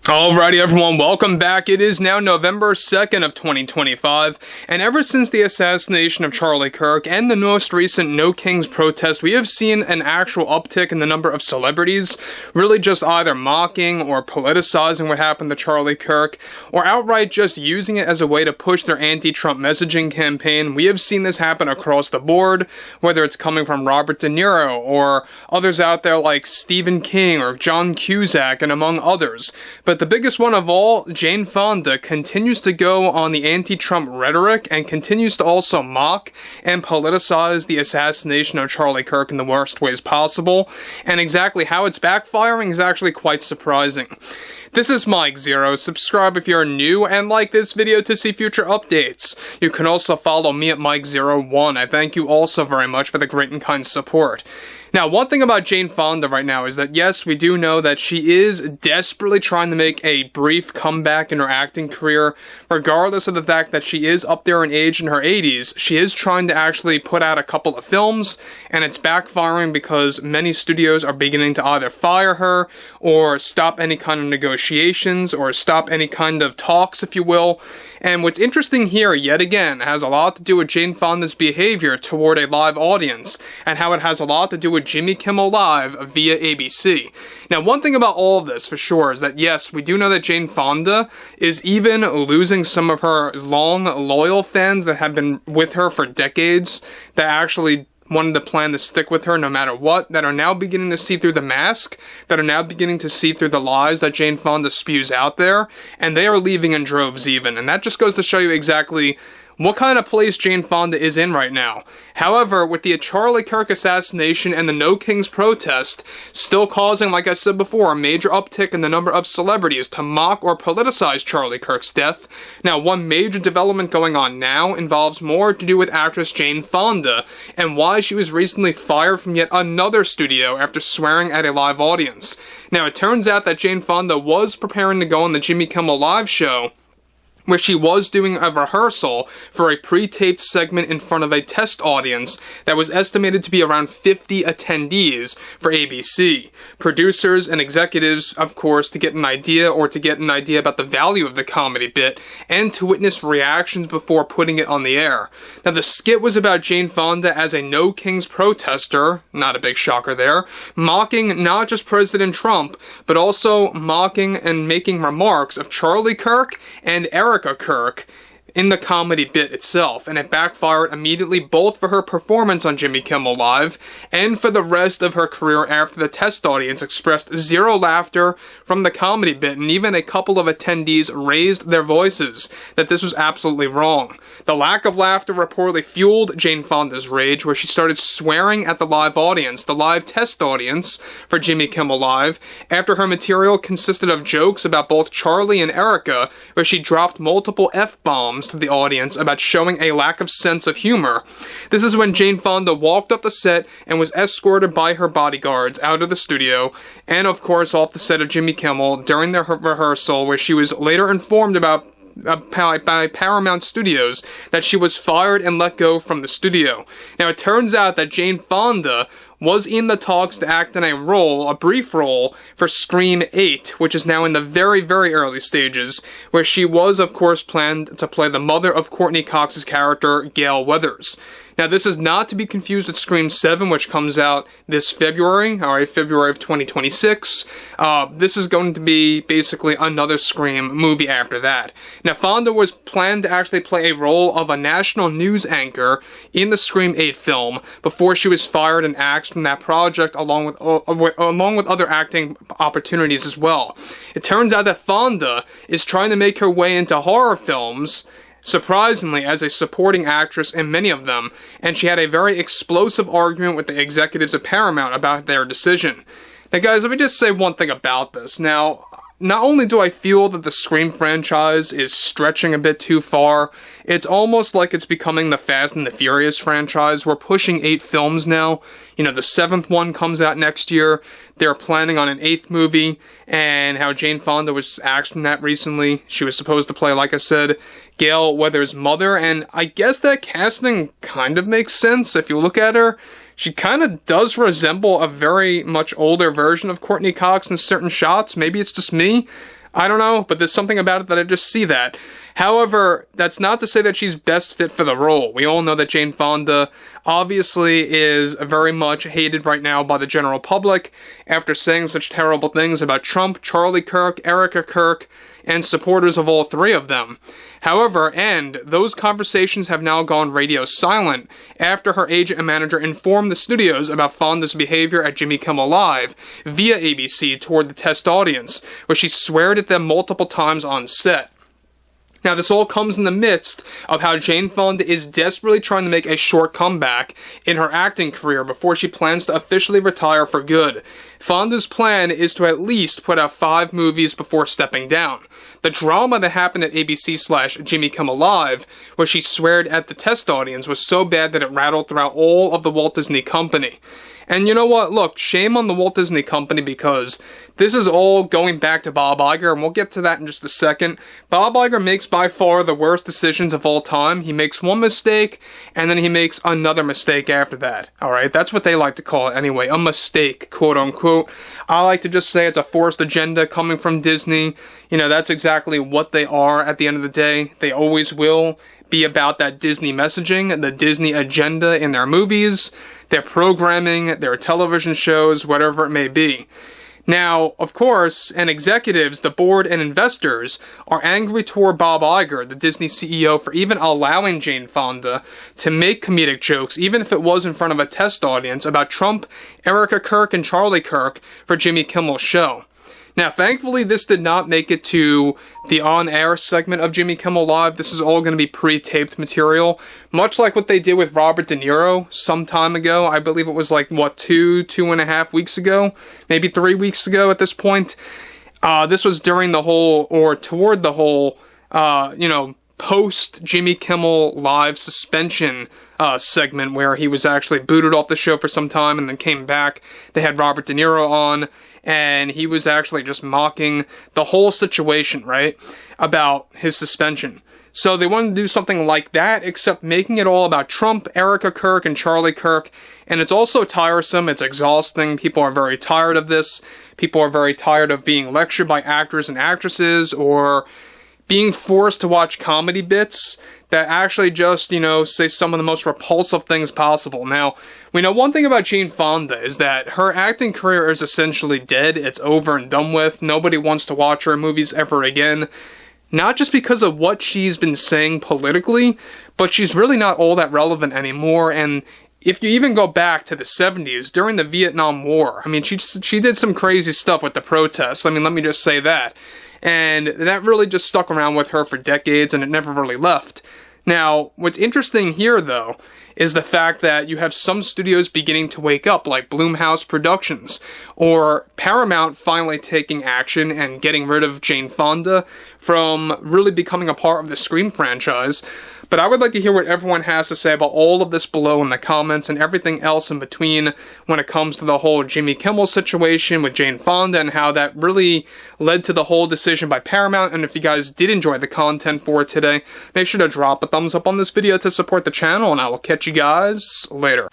Alrighty everyone, welcome back. It is now November 2nd of 2025, and ever since the assassination of Charlie Kirk and the most recent No Kings protest, we have seen an actual uptick in the number of celebrities really just either mocking or politicizing what happened to Charlie Kirk, or outright just using it as a way to push their anti-Trump messaging campaign. We have seen this happen across the board, whether it's coming from Robert De Niro or others out there like Stephen King or John Cusack and among others. But the biggest one of all, Jane Fonda, continues to go on the anti-Trump rhetoric and continues to also mock and politicize the assassination of Charlie Kirk in the worst ways possible, and exactly how it's backfiring is actually quite surprising. This is Mike Zero. Subscribe if you're new and like this video to see future updates. You can also follow me at Mike01. I thank you also very much for the great and kind support. Now, one thing about Jane Fonda right now is that, yes, we do know that she is desperately trying to make a brief comeback in her acting career. Regardless of the fact that she is up there in age in her 80s, she is trying to actually put out a couple of films, and it's backfiring because many studios are beginning to either fire her or stop any kind of negotiations or stop any kind of talks, if you will. And what's interesting here, yet again, has a lot to do with Jane Fonda's behavior toward a live audience, and how it has a lot to do with Jimmy Kimmel Live via ABC. Now, one thing about all of this, for sure, is that, yes, we do know that Jane Fonda is even losing some of her long, loyal fans that have been with her for decades, that actually wanted to plan to stick with her no matter what, that are now beginning to see through the mask, that are now beginning to see through the lies that Jane Fonda spews out there, and they are leaving in droves even. And that just goes to show you exactly what kind of place Jane Fonda is in right now. However, with the Charlie Kirk assassination and the No Kings protest still causing, like I said before, a major uptick in the number of celebrities to mock or politicize Charlie Kirk's death, now one major development going on now involves more to do with actress Jane Fonda and why she was recently fired from yet another studio after swearing at a live audience. Now, it turns out that Jane Fonda was preparing to go on the Jimmy Kimmel Live show, where she was doing a rehearsal for a pre-taped segment in front of a test audience that was estimated to be around 50 attendees for ABC. Producers and executives, of course, to get an idea about the value of the comedy bit, and to witness reactions before putting it on the air. Now, the skit was about Jane Fonda as a No Kings protester, not a big shocker there, mocking not just President Trump, but also mocking and making remarks of Charlie Kirk and Eric Kirk in the comedy bit itself, and it backfired immediately both for her performance on Jimmy Kimmel Live and for the rest of her career after the test audience expressed zero laughter from the comedy bit, and even a couple of attendees raised their voices that this was absolutely wrong. The lack of laughter reportedly fueled Jane Fonda's rage, where she started swearing at the live audience, the live test audience for Jimmy Kimmel Live, after her material consisted of jokes about both Charlie and Erica, where she dropped multiple F-bombs to the audience about showing a lack of sense of humor. This is when Jane Fonda walked up the set and was escorted by her bodyguards out of the studio, and of course off the set of Jimmy Kimmel during their rehearsal, where she was later informed about by Paramount Studios that she was fired and let go from the studio. Now, it turns out that Jane Fonda was in the talks to act in a brief role, for Scream 8, which is now in the very, very early stages, where she was, of course, planned to play the mother of Courtney Cox's character, Gale Weathers. Now, this is not to be confused with Scream 7, which comes out this February, February of 2026. This is going to be basically another Scream movie after that. Now, Fonda was planned to actually play a role of a national news anchor in the Scream 8 film before she was fired and axed from that project, along with other acting opportunities as well. It turns out that Fonda is trying to make her way into horror films, surprisingly, as a supporting actress in many of them, and she had a very explosive argument with the executives of Paramount about their decision. Now, guys, let me just say one thing about this. Now, not only do I feel that the Scream franchise is stretching a bit too far, it's almost like it's becoming the Fast and the Furious franchise. We're pushing 8 films now. You know, the 7th one comes out next year. They're planning on an 8th movie, and how Jane Fonda was axed in that recently. She was supposed to play, like I said, Gale Weathers' mother, and I guess that casting kind of makes sense if you look at her. She kind of does resemble a very much older version of Courtney Cox in certain shots. Maybe it's just me. I don't know, but there's something about it that I just see that. However, that's not to say that she's best fit for the role. We all know that Jane Fonda obviously is very much hated right now by the general public after saying such terrible things about Trump, Charlie Kirk, Erica Kirk, and supporters of all three of them. However, those conversations have now gone radio silent after her agent and manager informed the studios about Fonda's behavior at Jimmy Kimmel Live via ABC toward the test audience, where she sweared at them multiple times on set. Now, this all comes in the midst of how Jane Fonda is desperately trying to make a short comeback in her acting career before she plans to officially retire for good. Fonda's plan is to at least put out 5 movies before stepping down. The drama that happened at ABC/Jimmy Kimmel Live, where she sweared at the test audience, was so bad that it rattled throughout all of the Walt Disney Company. And you know what? Look, shame on the Walt Disney Company, because this is all going back to Bob Iger, and we'll get to that in just a second. Bob Iger makes by far the worst decisions of all time. He makes one mistake, and then he makes another mistake after that. Alright, that's what they like to call it anyway, a mistake, quote unquote. I like to just say it's a forced agenda coming from Disney. You know, that's exactly what they are at the end of the day. They always will be about that Disney messaging, the Disney agenda in their movies, their programming, their television shows, whatever it may be. Now, of course, executives, the board, and investors are angry toward Bob Iger, the Disney CEO, for even allowing Jane Fonda to make comedic jokes, even if it was in front of a test audience, about Trump, Erica Kirk, and Charlie Kirk for Jimmy Kimmel's show. Now, thankfully, this did not make it to the on-air segment of Jimmy Kimmel Live. This is all going to be pre-taped material, much like what they did with Robert De Niro some time ago. I believe it was like, 2.5 weeks ago? Maybe 3 weeks ago at this point. This was during the whole, or toward the whole, post-Jimmy Kimmel Live suspension segment, where he was actually booted off the show for some time and then came back. They had Robert De Niro on, and he was actually just mocking the whole situation, right, about his suspension. So they wanted to do something like that, except making it all about Trump, Erica Kirk, and Charlie Kirk. And it's also tiresome, it's exhausting, people are very tired of this. People are very tired of being lectured by actors and actresses, or being forced to watch comedy bits that actually just, say some of the most repulsive things possible. Now, we know one thing about Jane Fonda is that her acting career is essentially dead. It's over and done with. Nobody wants to watch her movies ever again. Not just because of what she's been saying politically, but she's really not all that relevant anymore. And if you even go back to the 70s, during the Vietnam War, she did some crazy stuff with the protests. Let me just say that. And that really just stuck around with her for decades, and it never really left. Now, what's interesting here, though, is the fact that you have some studios beginning to wake up, like Blumhouse Productions, or Paramount finally taking action and getting rid of Jane Fonda from really becoming a part of the Scream franchise. But I would like to hear what everyone has to say about all of this below in the comments, and everything else in between when it comes to the whole Jimmy Kimmel situation with Jane Fonda and how that really led to the whole decision by Paramount. And if you guys did enjoy the content for today, make sure to drop a thumbs up on this video to support the channel, and I will catch you guys later.